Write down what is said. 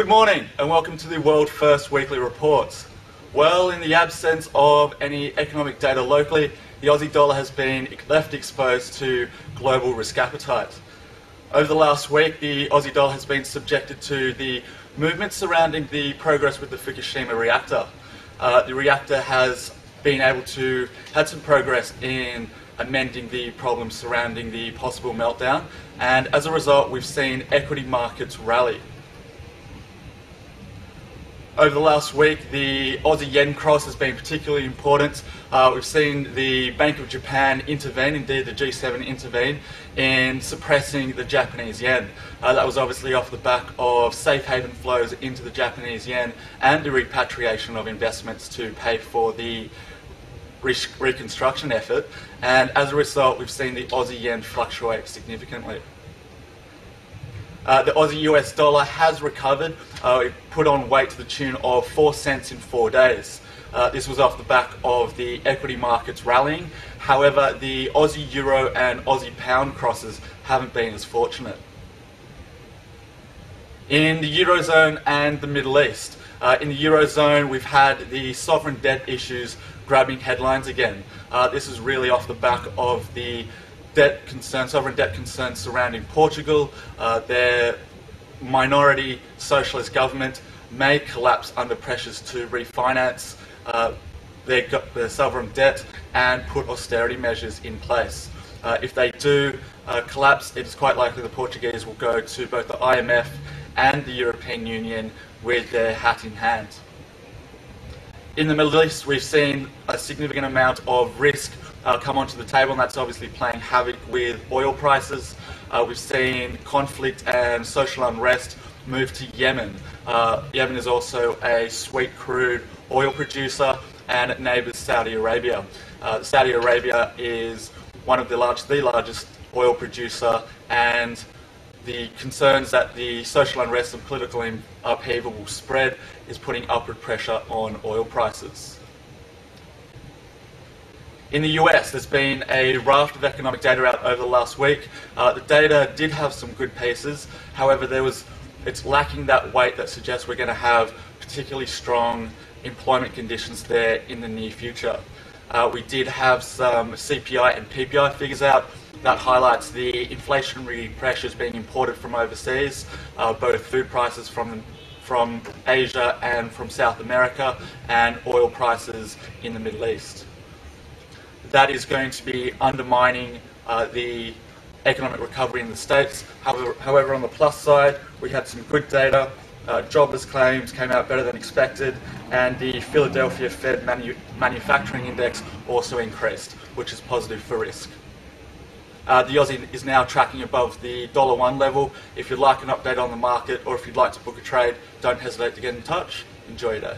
Good morning and welcome to the World First Weekly Reports. Well, in the absence of any economic data locally, the Aussie dollar has been left exposed to global risk appetite. Over the last week, the Aussie dollar has been subjected to the movement surrounding the progress with the Fukushima reactor. The reactor has been able to had some progress in amending the problems surrounding the possible meltdown, and as a result we've seen equity markets rally. Over the last week, the Aussie yen cross has been particularly important. We've seen the Bank of Japan intervene, indeed the G7 intervene, in suppressing the Japanese yen. That was obviously off the back of safe haven flows into the Japanese yen and the repatriation of investments to pay for the reconstruction effort, and as a result we've seen the Aussie yen fluctuate significantly. The Aussie US dollar has recovered. It put on weight to the tune of 4 cents in 4 days. This was off the back of the equity markets rallying. However, the Aussie euro and Aussie pound crosses haven't been as fortunate. In the Eurozone and the Middle East, in the Eurozone we've had the sovereign debt issues grabbing headlines again. This is really off the back of the sovereign debt concerns surrounding Portugal. Their minority socialist government may collapse under pressures to refinance their sovereign debt and put austerity measures in place. If they do collapse, it is quite likely the Portuguese will go to both the IMF and the European Union with their hat in hand. In the Middle East, we've seen a significant amount of risk come onto the table, and that's obviously playing havoc with oil prices. We've seen conflict and social unrest move to Yemen. Yemen is also a sweet crude oil producer, and it neighbours Saudi Arabia. Saudi Arabia is one of the largest oil producer, and the concerns that the social unrest and political upheaval will spread is putting upward pressure on oil prices. In the US, there's been a raft of economic data out over the last week. The data did have some good pieces, however it's lacking that weight that suggests we're going to have particularly strong employment conditions there in the near future. We did have some CPI and PPI figures out that highlights the inflationary pressures being imported from overseas, both food prices from Asia and from South America, and oil prices in the Middle East. That is going to be undermining the economic recovery in the States. However, on the plus side, we had some good data. Jobless claims came out better than expected, and the Philadelphia Fed Manufacturing Index also increased, which is positive for risk. The Aussie is now tracking above the $1 level. If you'd like an update on the market, or if you'd like to book a trade, don't hesitate to get in touch. Enjoy your day.